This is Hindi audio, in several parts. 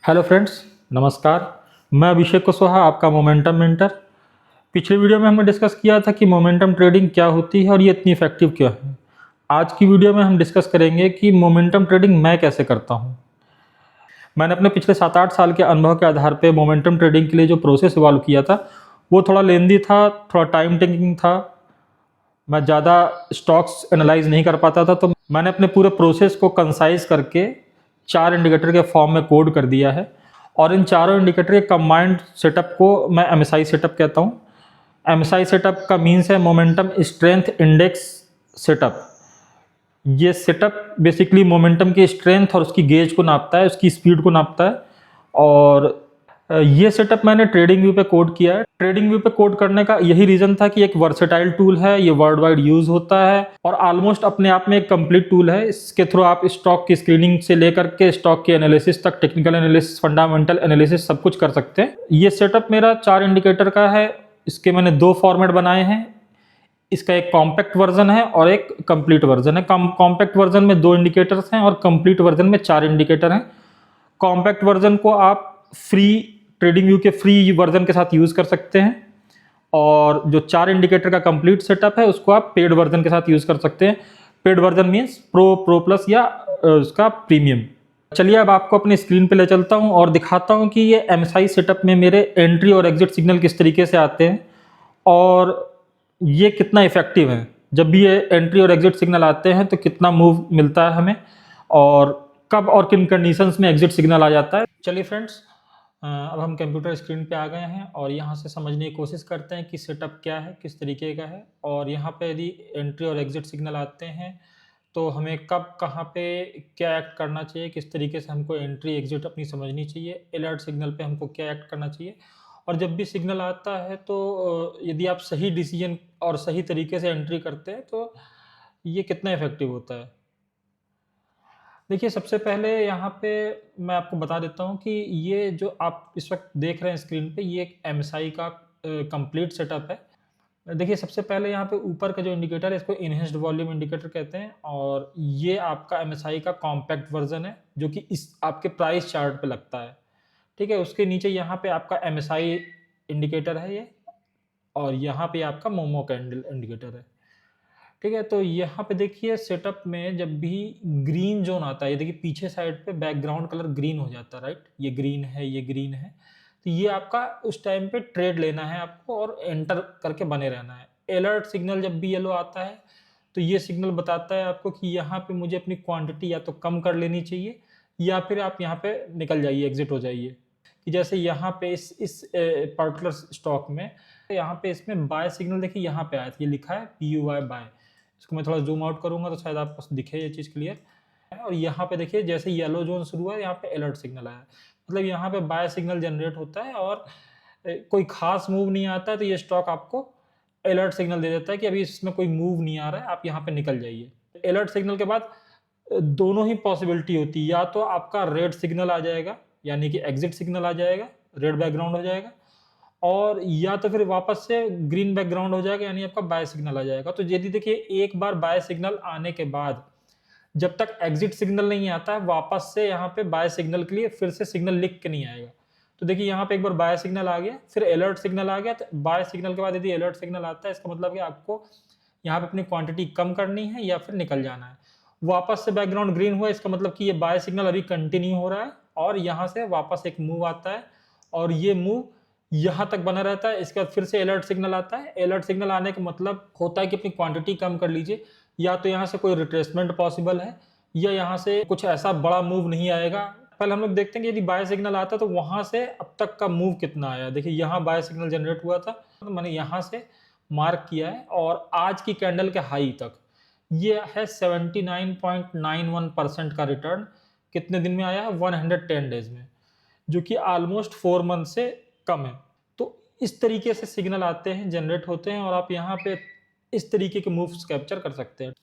हेलो फ्रेंड्स, नमस्कार। मैं अभिषेक कुशवाहा, आपका मोमेंटम मेंटर। पिछले वीडियो में हमने डिस्कस किया था कि मोमेंटम ट्रेडिंग क्या होती है और ये इतनी इफेक्टिव क्यों है। आज की वीडियो में हम डिस्कस करेंगे कि मोमेंटम ट्रेडिंग मैं कैसे करता हूँ। मैंने अपने पिछले 7-8 साल के अनुभव के आधार पे मोमेंटम ट्रेडिंग के लिए जो प्रोसेस इवॉल्व किया था, वो थोड़ा लेंदी था, थोड़ा टाइम टेकिंग था। मैं ज़्यादा स्टॉक्स एनालाइज नहीं कर पाता था, तो मैंने अपने पूरे प्रोसेस को कंसाइज करके 4 इंडिकेटर के फॉर्म में कोड कर दिया है और इन चारों इंडिकेटर के कंबाइंड सेटअप को मैं एमएसआई सेटअप कहता हूँ। एमएसआई सेटअप का मीन्स है मोमेंटम स्ट्रेंथ इंडेक्स सेटअप। ये सेटअप बेसिकली मोमेंटम की स्ट्रेंथ और उसकी गेज को नापता है, उसकी स्पीड को नापता है। और ये सेटअप मैंने ट्रेडिंग व्यू पे कोड किया है। ट्रेडिंग व्यू पे कोड करने का यही रीजन था कि एक वर्सेटाइल टूल है, ये वर्ल्ड वाइड यूज होता है और ऑलमोस्ट अपने आप में एक कंप्लीट टूल है। इसके थ्रू आप स्टॉक की स्क्रीनिंग से लेकर के स्टॉक के एनालिसिस तक, टेक्निकल एनालिसिस, फंडामेंटल एनालिसिस सब कुछ कर सकते हैं। ये सेटअप मेरा 4 इंडिकेटर का है। इसके मैंने 2 फॉर्मेट बनाए हैं। इसका एक कॉम्पैक्ट वर्जन है और एक कंप्लीट वर्जन है। कॉम्पैक्ट वर्जन में 2 इंडिकेटर्स हैं और कंप्लीट वर्जन में 4 इंडिकेटर हैं। कॉम्पैक्ट वर्जन को आप फ्री ट्रेडिंग व्यू के फ्री वर्जन के साथ यूज कर सकते हैं और जो 4 इंडिकेटर का कंप्लीट सेटअप है उसको आप पेड वर्जन के साथ यूज कर सकते हैं। Paid version means pro plus या उसका प्रीमियम। चलिए अब आपको अपनी स्क्रीन पे ले चलता हूं और दिखाता हूं कि ये एमएसआई सेटअप में मेरे एंट्री और एग्जिट सिग्नल किस तरीके से आते हैं और ये कितना इफेक्टिव है। जब भी ये एंट्री और एग्जिट सिग्नल आते हैं तो कितना मूव मिलता है हमें और कब और किन कंडीशंस में एग्जिट सिग्नल आ जाता है। चलिए फ्रेंड्स, अब हम कंप्यूटर स्क्रीन पे आ गए हैं और यहाँ से समझने की कोशिश करते हैं कि सेटअप क्या है, किस तरीके का है। और यहाँ पे यदि एंट्री और एग्जिट सिग्नल आते हैं तो हमें कब, कहाँ पे क्या एक्ट करना चाहिए, किस तरीके से हमको एंट्री एग्जिट अपनी समझनी चाहिए, अलर्ट सिग्नल पे हमको क्या एक्ट करना चाहिए। और जब भी सिग्नल आता है तो यदि आप सही डिसीजन और सही तरीके से एंट्री करते हैं तो ये कितना इफेक्टिव होता है। देखिए, सबसे पहले यहाँ पे मैं आपको बता देता हूँ कि ये जो आप इस वक़्त देख रहे हैं स्क्रीन पे, ये एक एमएसआई का कंप्लीट सेटअप है। देखिए, सबसे पहले यहाँ पे ऊपर का जो इंडिकेटर है इसको एनहांस्ड वॉल्यूम इंडिकेटर कहते हैं और ये आपका एमएसआई का कॉम्पैक्ट वर्ज़न है जो कि इस आपके प्राइस चार्ट पे लगता है। ठीक है? उसके नीचे यहाँ पे आपका एमएसआई इंडिकेटर है ये और यहाँ पे आपका मोमो कैंडल इंडिकेटर है। ठीक है, तो यहाँ पे देखिए सेटअप में जब भी ग्रीन ज़ोन आता है, ये देखिए पीछे साइड पे बैकग्राउंड कलर ग्रीन हो जाता है, राइट? ये ग्रीन है, ये ग्रीन है। तो ये आपका उस टाइम पे ट्रेड लेना है आपको और एंटर करके बने रहना है। अलर्ट सिग्नल जब भी येलो आता है, तो ये सिग्नल बताता है आपको कि यहाँ पे मुझे अपनी क्वांटिटी या तो कम कर लेनी चाहिए या फिर आप यहाँ पे निकल जाइए, एग्ज़िट हो जाइए। कि जैसे यहाँ पे इस पर्टिकुलर स्टॉक में, यहाँ पे इसमें बाय सिग्नल देखिए यहाँ पे आया था, ये लिखा है PUY बाय। इसको मैं थोड़ा ज़ूम आउट करूँगा तो शायद आपको दिखे ये चीज़ क्लियर है। और यहाँ पे देखिए जैसे येलो ज़ोन शुरू हुआ, यहाँ पे अलर्ट सिग्नल आया। मतलब यहाँ पे बाय सिग्नल जनरेट होता है और कोई ख़ास मूव नहीं आता है तो ये स्टॉक आपको अलर्ट सिग्नल दे देता है कि अभी इसमें कोई मूव नहीं आ रहा है, आप यहाँ पे निकल जाइए। अलर्ट सिग्नल के बाद दोनों ही पॉसिबिलिटी होती है, या तो आपका रेड सिग्नल आ जाएगा, यानी कि एग्ज़िट सिग्नल आ जाएगा, रेड बैकग्राउंड हो जाएगा और या तो फिर वापस से ग्रीन बैकग्राउंड हो जाएगा, यानी आपका बाय सिग्नल आ जाएगा। तो यदि देखिए एक बार बाय सिग्नल आने के बाद जब तक एग्जिट सिग्नल नहीं आता है, वापस से यहाँ पे बाय सिग्नल के लिए फिर से सिग्नल लिख के नहीं आएगा। तो देखिए यहाँ पे एक बार बाय सिग्नल आ गया, फिर अलर्ट सिग्नल आ गया। तो बाय सिग्नल के बाद यदि अलर्ट सिग्नल आता है, इसका मतलब कि आपको यहाँ पे अपनी क्वांटिटी कम करनी है या फिर निकल जाना है। वापस से बैकग्राउंड ग्रीन हुआ, इसका मतलब कि ये बाय सिग्नल अभी कंटिन्यू हो रहा है और यहाँ से वापस एक मूव आता है और ये मूव यहाँ तक बना रहता है। इसके बाद फिर से अलर्ट सिग्नल आता है। अलर्ट सिग्नल आने का मतलब होता है कि अपनी क्वांटिटी कम कर लीजिए, या तो यहाँ से कोई रिट्रेसमेंट पॉसिबल है या यहाँ से कुछ ऐसा बड़ा मूव नहीं आएगा। पहले हम लोग देखते हैं कि यदि बाय सिग्नल आता है तो वहां से अब तक का मूव कितना आया। देखिए यहाँ बाय सिग्नल जनरेट हुआ था, तो मैंने यहाँ से मार्क किया है और आज की कैंडल के हाई तक ये है 79.91% का रिटर्न। कितने दिन में आया है? 110 डेज में, जो कि ऑलमोस्ट 4 मंथ से कम है। तो इस तरीके से सिग्नल आते हैं, जनरेट होते हैं और आप यहाँ पे इस तरीके के मूव्स कैप्चर कर सकते हैं।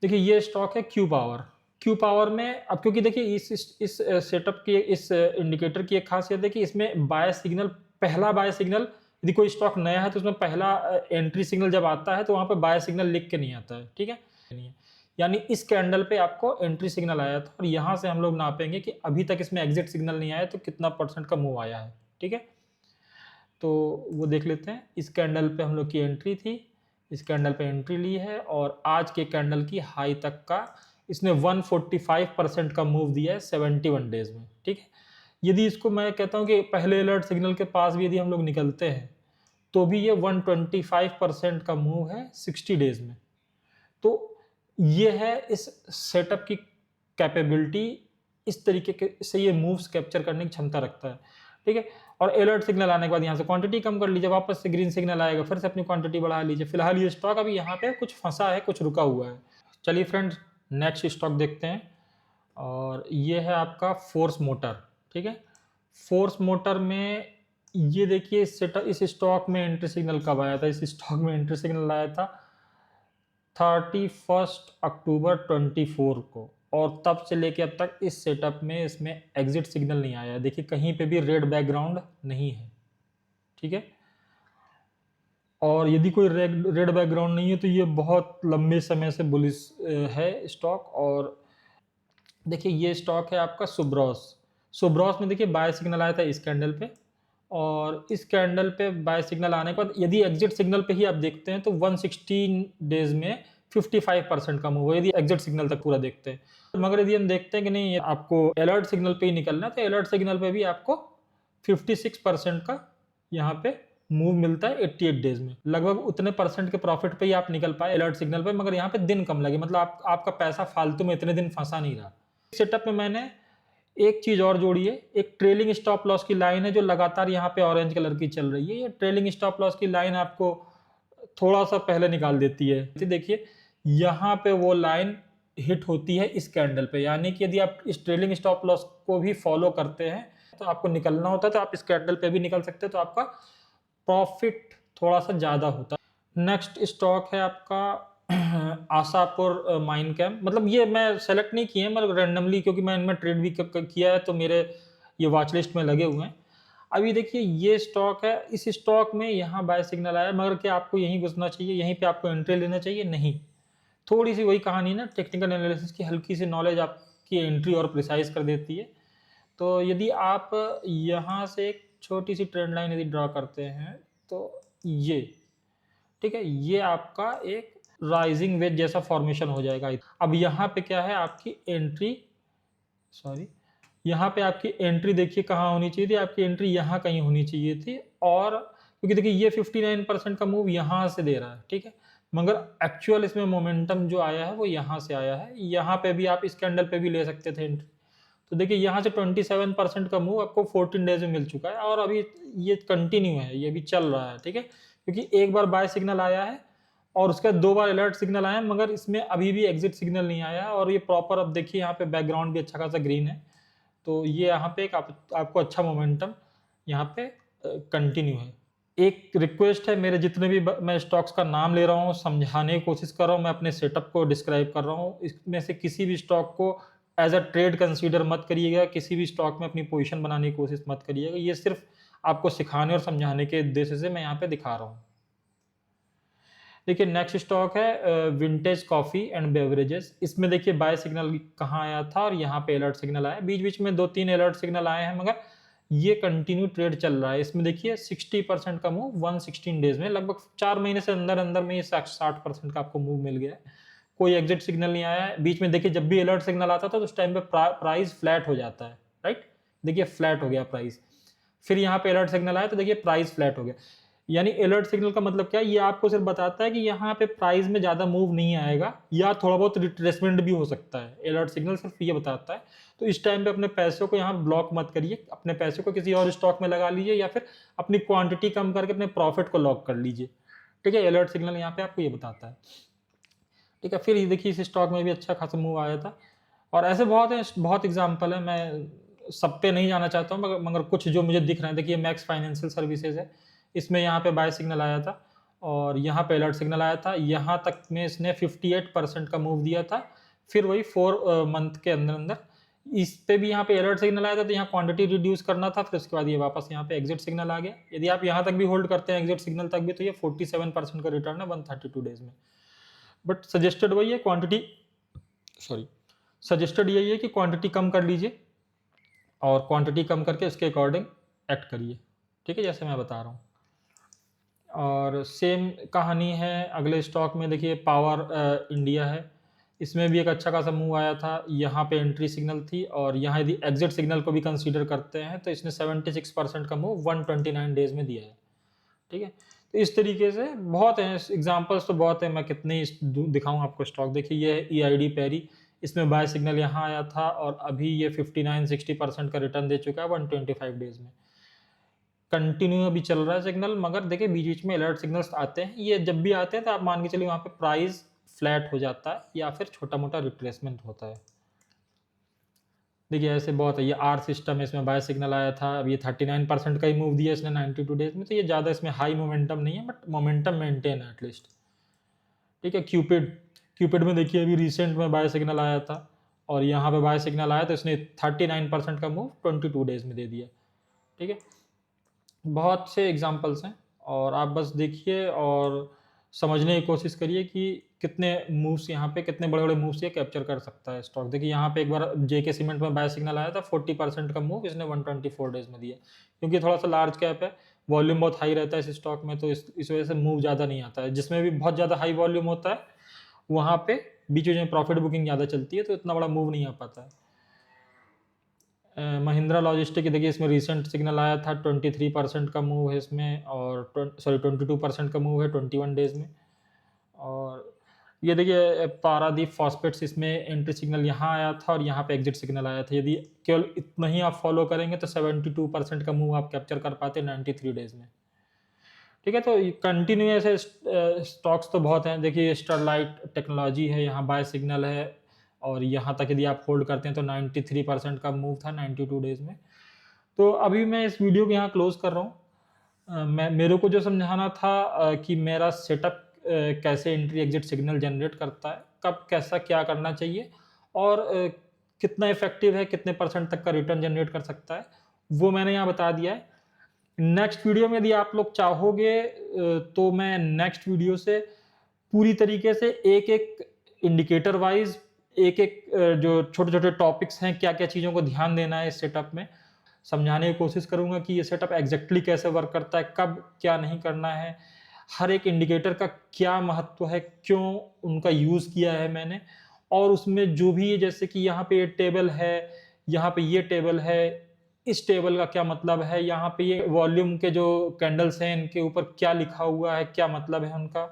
देखिए ये स्टॉक है क्यू पावर। क्यू पावर में अब क्योंकि देखिए इस सेटअप की, इस इंडिकेटर की एक खासियत है कि इसमें बाय सिग्नल, पहला बाय सिग्नल, यदि कोई स्टॉक नया है तो उसमें पहला एंट्री सिग्नल जब आता है तो वहाँ पे बाय सिग्नल लिख के नहीं आता है, ठीक है? नहीं है। यानी इस कैंडल पे आपको एंट्री सिग्नल आया था और यहाँ से हम लोग नापेंगे कि अभी तक इसमें एग्जिट सिग्नल नहीं आया तो कितना % का मूव आया है। ठीक है, तो वो देख लेते हैं। इस कैंडल पे हम लोग की एंट्री थी, इस कैंडल पे एंट्री ली है और आज के कैंडल की हाई तक का इसने 145% का मूव दिया है 71 डेज में। ठीक है, यदि इसको मैं कहता हूँ कि पहले अलर्ट सिग्नल के पास भी यदि हम लोग निकलते हैं तो भी ये 125% का मूव है 60 डेज में। तो ये है इस सेटअप की कैपेबिलिटी, इस तरीके से ये मूव्स कैप्चर करने की क्षमता रखता है। ठीक है, और अलर्ट सिग्नल आने के बाद यहाँ से क्वांटिटी कम कर लीजिए, वापस से ग्रीन सिग्नल आएगा, फिर से अपनी क्वांटिटी बढ़ा लीजिए। फिलहाल ये स्टॉक अभी यहाँ पे कुछ फंसा है, कुछ रुका हुआ है। चलिए फ्रेंड्स, नेक्स्ट स्टॉक देखते हैं और ये है आपका फोर्स मोटर। ठीक है, फोर्स मोटर में ये देखिए इस स्टॉक में एंट्री सिग्नल कब आया था? इस स्टॉक में एंट्री सिग्नल आया था 31 अक्टूबर 24 को और तब से लेके अब तक इस सेटअप में इसमें एग्जिट सिग्नल नहीं आया। देखिए कहीं पे भी रेड बैकग्राउंड नहीं है। ठीक है, और यदि कोई रेड बैकग्राउंड नहीं है तो ये बहुत लंबे समय से बुलिश है स्टॉक। और देखिए ये स्टॉक है आपका सुब्रॉस में देखिए बाय सिग्नल आया था इस कैंडल पे और इस कैंडल पे बाय सिग्नल आने के बाद यदि एग्जिट सिग्नल पे ही आप देखते हैं तो 116 डेज में 55% का मूव है यदि एग्जिट सिग्नल तक पूरा देखते हैं। मगर यदि हम देखते हैं कि नहीं आपको अलर्ट सिग्नल पे ही निकलना है तो अलर्ट सिग्नल पे भी आपको 56% का यहाँ पे मूव मिलता है 88 डेज में। लगभग उतने % के प्रॉफिट पे ही आप निकल पाए अलर्ट सिग्नल पे, मगर यहाँ पे दिन कम लगे, मतलब आपका पैसा फालतू में इतने दिन फंसा नहीं रहा। सेटअप में मैंने एक चीज और जोड़ी है, एक ट्रेलिंग स्टॉप लॉस की लाइन है जो लगातार यहाँ पे ऑरेंज कलर की चल रही है। ये ट्रेलिंग स्टॉप लॉस की लाइन आपको थोड़ा सा पहले निकाल देती है। देखिए यहाँ पे वो लाइन हिट होती है इस कैंडल पे, यानी कि यदि आप इस ट्रेलिंग स्टॉप लॉस को भी फॉलो करते हैं तो आपको निकलना होता है तो आप इस कैंडल पे भी निकल सकते हैं, तो आपका प्रॉफिट थोड़ा सा ज्यादा होता है। नेक्स्ट स्टॉक है आपका आशापुर माइन कैम्प। मतलब ये मैं सेलेक्ट नहीं किए मतलब रैंडमली, क्योंकि मैं इनमें ट्रेड भी किया है तो मेरे ये वॉच लिस्ट में लगे हुए हैं। अभी देखिए ये स्टॉक है, इस स्टॉक में यहाँ बाय सिग्नल आया, मगर क्या आपको यहीं घुसना चाहिए, यहीं पे आपको एंट्री लेना चाहिए? नहीं। थोड़ी सी वही कहानी ना, टेक्निकल एनालिसिस की हल्की सी नॉलेज आपकी एंट्री और प्रिसाइज कर देती है। तो यदि आप यहाँ से एक छोटी सी ट्रेंड लाइन यदि ड्रॉ करते हैं तो ये ठीक है, ये आपका एक राइजिंग वेज जैसा फॉर्मेशन हो जाएगा। अब यहाँ पे क्या है आपकी एंट्री, यहाँ पे आपकी एंट्री देखिए कहाँ होनी चाहिए थी, आपकी एंट्री यहाँ कहीं होनी चाहिए थी। और क्योंकि देखिए ये 59% का मूव यहाँ से दे रहा है, ठीक है, मगर एक्चुअल इसमें मोमेंटम जो आया है वो यहाँ से आया है। यहाँ पे भी आप इस कैंडल पे भी ले सकते थे एंट्री। तो देखिए यहाँ से 27% का मूव आपको 14 डेज में मिल चुका है और अभी ये कंटिन्यू है, ये भी चल रहा है। ठीक है, क्योंकि एक बार बाय सिग्नल आया है और उसके बाद 2 बार अलर्ट सिग्नल आया, मगर इसमें अभी भी एग्जिट सिग्नल नहीं आया और ये प्रॉपर, अब देखिए यहाँ पे बैकग्राउंड भी अच्छा खासा ग्रीन है, तो ये यहाँ पे एक आपको अच्छा मोमेंटम यहाँ पे कंटिन्यू है। एक रिक्वेस्ट है, मेरे जितने भी मैं स्टॉक्स का नाम ले रहा हूँ, समझाने की कोशिश कर रहा हूँ, मैं अपने सेटअप को डिस्क्राइब कर रहा हूँ, इसमें से किसी भी स्टॉक को एज अ ट्रेड कंसीडर मत करिएगा, किसी भी स्टॉक में अपनी पोजीशन बनाने की कोशिश मत करिएगा। ये सिर्फ आपको सिखाने और समझाने के उद्देश्य से मैं यहाँ पे दिखा रहा हूँ। देखिए नेक्स्ट स्टॉक है विंटेज कॉफी एंड बेवरेजेस। इसमें देखिए बाय सिग्नल कहाँ आया था और यहाँ पे अलर्ट सिग्नल आया, बीच बीच में 2-3 अलर्ट सिग्नल आए हैं, मगर ये कंटिन्यू ट्रेड चल रहा है। इसमें देखिए 60% का मूव 116 डेज में, लगभग 4 महीने से अंदर अंदर में ये 60% का आपको मूव मिल गया है। कोई एग्जिट सिग्नल नहीं आया है। बीच में देखिए जब भी अलर्ट सिग्नल आता था तो उस टाइम पे प्राइस फ्लैट हो जाता है, राइट। देखिए फ्लैट हो गया प्राइस, फिर यहाँ पे अलर्ट सिग्नल आया तो देखिए प्राइस फ्लैट हो गया। यानी अलर्ट सिग्नल का मतलब क्या है, ये आपको सिर्फ बताता है कि यहाँ पे प्राइस में ज्यादा मूव नहीं आएगा या थोड़ा बहुत रिट्रेसमेंट भी हो सकता है। अलर्ट सिग्नल सिर्फ ये बताता है। तो इस टाइम पे अपने पैसों को यहाँ ब्लॉक मत करिए, अपने पैसों को किसी और स्टॉक में लगा लीजिए या फिर अपनी क्वांटिटी कम करके अपने प्रॉफिट को लॉक कर लीजिए। ठीक है, अलर्ट सिग्नल यहाँ पे आपको ये बताता है। ठीक है, फिर देखिए इस स्टॉक में भी अच्छा खासा मूव आया था और ऐसे बहुत एग्जाम्पल है, मैं सब पे नहीं जाना चाहता हूँ, मगर कुछ जो मुझे दिख रहे हैं। देखिए मैक्स फाइनेंशियल सर्विसेज है, इसमें यहाँ पे बाय सिग्नल आया था और यहाँ पे अलर्ट सिग्नल आया था। यहाँ तक में इसने 58% का मूव दिया था, फिर वही 4 मंथ के अंदर अंदर इस पे भी यहाँ पे अलर्ट सिग्नल आया था, तो यहाँ क्वांटिटी रिड्यूस करना था, फिर उसके बाद ये वापस यहाँ पे एग्जिट सिग्नल आ गया। यदि आप यहाँ तक भी होल्ड करते हैं एग्जिट सिग्नल तक भी, तो ये 47% का रिटर्न है 132 डेज में। बट सजेस्टेड वही है, क्वांटिटी सजेस्टेड यही है कि क्वांटिटी कम कर लीजिए और क्वांटिटी कम करके उसके अकॉर्डिंग एक्ट करिए, ठीक है, जैसे मैं बता रहा हूँ। और सेम कहानी है अगले स्टॉक में, देखिए पावर इंडिया है, इसमें भी एक अच्छा खासा मूव आया था, यहाँ पे एंट्री सिग्नल थी और यहाँ यदि एग्जिट सिग्नल को भी कंसीडर करते हैं तो इसने 76% का मूव 129 डेज में दिया है, ठीक है। तो इस तरीके से बहुत हैं एग्जांपल्स, तो बहुत है, मैं कितने दिखाऊं आपको स्टॉक। देखिए ये है EID पैरी, इसमें बाय सिग्नल यहाँ आया था और अभी ये 59-60% का रिटर्न दे चुका है 125 डेज में। कंटिन्यू अभी चल रहा है सिग्नल, मगर देखिए बीच बीच में अलर्ट सिग्नल्स आते हैं, ये जब भी आते हैं तो आप मान के चलिए वहाँ पे प्राइस फ्लैट हो जाता है या फिर छोटा मोटा रिट्रेसमेंट होता है। देखिए ऐसे बहुत है, ये आर सिस्टम है, इसमें बाय सिग्नल आया था, अब ये 39% का ही मूव दिया इसने 92 डेज में, तो ये ज़्यादा इसमें हाई मोमेंटम नहीं है, बट मोमेंटम मेंटेन है एटलीस्ट, ठीक है। क्यूपिड में देखिए अभी रिसेंट में बाय सिग्नल आया था और यहाँ पे बाय सिग्नल आया तो इसने 39% का मूव 22 डेज में दे दिया, ठीक है। बहुत से एग्जाम्पल्स हैं और आप बस देखिए और समझने की कोशिश करिए कि कितने मूव्स यहाँ पे, कितने बड़े बड़े मूव्स ये कैप्चर कर सकता है स्टॉक। देखिए यहाँ पे एक बार जेके सीमेंट में बाय सिग्नल आया था, 40% का मूव इसने 124 डेज में दिया, क्योंकि थोड़ा सा लार्ज कैप है, वॉल्यूम बहुत हाई रहता है इस स्टॉक में, तो इस वजह से मूव ज़्यादा नहीं आता है। जिसमें भी बहुत ज़्यादा हाई वॉल्यूम होता है वहाँ पे बीच में प्रॉफिट बुकिंग ज़्यादा चलती है, तो इतना बड़ा मूव नहीं आ पाता है। महिंद्रा लॉजिस्टिक, देखिए इसमें रिसेंट सिग्नल आया था, 23% का मूव है इसमें, और 22% का मूव है 21 डेज में। और ये देखिए पारादीप फॉस्फेट्स, इसमें एंट्री सिग्नल यहाँ आया था और यहाँ पे एग्जिट सिग्नल आया था। यदि केवल इतना ही आप फॉलो करेंगे तो 72% का मूव आप कैप्चर कर पाते 93 डेज में, ठीक है। तो कंटिन्यू ऐसे स्टॉक्स तो बहुत हैं। देखिए स्टरलाइट टेक्नोलॉजी है, यहाँ बाय सिग्नल है और यहाँ तक यदि आप होल्ड करते हैं तो 93% का मूव था 92 डेज में। तो अभी मैं इस वीडियो को यहाँ क्लोज कर रहा हूँ। मेरे को जो समझाना था कि मेरा सेटअप कैसे एंट्री एग्जिट सिग्नल जनरेट करता है, कब कैसा क्या करना चाहिए और कितना इफेक्टिव है, कितने % तक का रिटर्न जनरेट कर सकता है, वो मैंने यहाँ बता दिया है। नेक्स्ट वीडियो में यदि आप लोग चाहोगे तो मैं नेक्स्ट वीडियो से पूरी तरीके से एक एक इंडिकेटर वाइज, एक एक जो छोटे छोटे टॉपिक्स हैं, क्या क्या चीज़ों को ध्यान देना है इस सेटअप में, समझाने की कोशिश करूंगा कि ये सेटअप एग्जैक्टली कैसे वर्क करता है, कब क्या नहीं करना है, हर एक इंडिकेटर का क्या महत्व है, क्यों उनका यूज़ किया है मैंने, और उसमें जो भी, जैसे कि यहाँ पे ये टेबल है, यहाँ पे ये टेबल है, इस टेबल का क्या मतलब है, यहाँ पे ये वॉल्यूम के जो कैंडल्स हैं इनके ऊपर क्या लिखा हुआ है, क्या मतलब है उनका,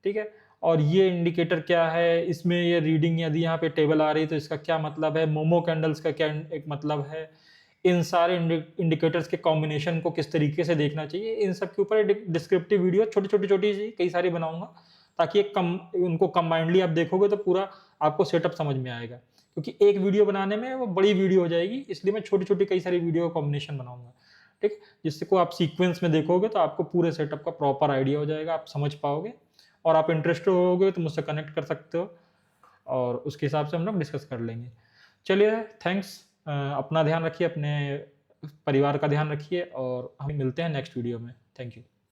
ठीक है। और ये इंडिकेटर क्या है, इसमें ये रीडिंग यदि यहाँ पे टेबल आ रही है तो इसका क्या मतलब है, मोमो कैंडल्स का क्या एक मतलब है, इन सारे इंडिकेटर्स के कॉम्बिनेशन को किस तरीके से देखना चाहिए, इन सब के ऊपर डिस्क्रिप्टिव वीडियो छोटी सी कई सारी बनाऊंगा, ताकि उनको कंबाइंडली आप देखोगे तो पूरा आपको सेटअप समझ में आएगा। क्योंकि एक वीडियो बनाने में वो बड़ी वीडियो हो जाएगी, इसलिए मैं छोटी कई सारी वीडियो का कॉम्बिनेशन बनाऊंगा, ठीक, जिससे को आप सीक्वेंस में देखोगे तो आपको पूरे सेटअप का प्रॉपर आइडिया हो जाएगा, आप समझ पाओगे और आप इंटरेस्टेड होगे तो मुझसे कनेक्ट कर सकते हो और उसके हिसाब से हम लोग डिस्कस कर लेंगे। चलिए, थैंक्स, अपना ध्यान रखिए, अपने परिवार का ध्यान रखिए और हम मिलते हैं नेक्स्ट वीडियो में। Thank you.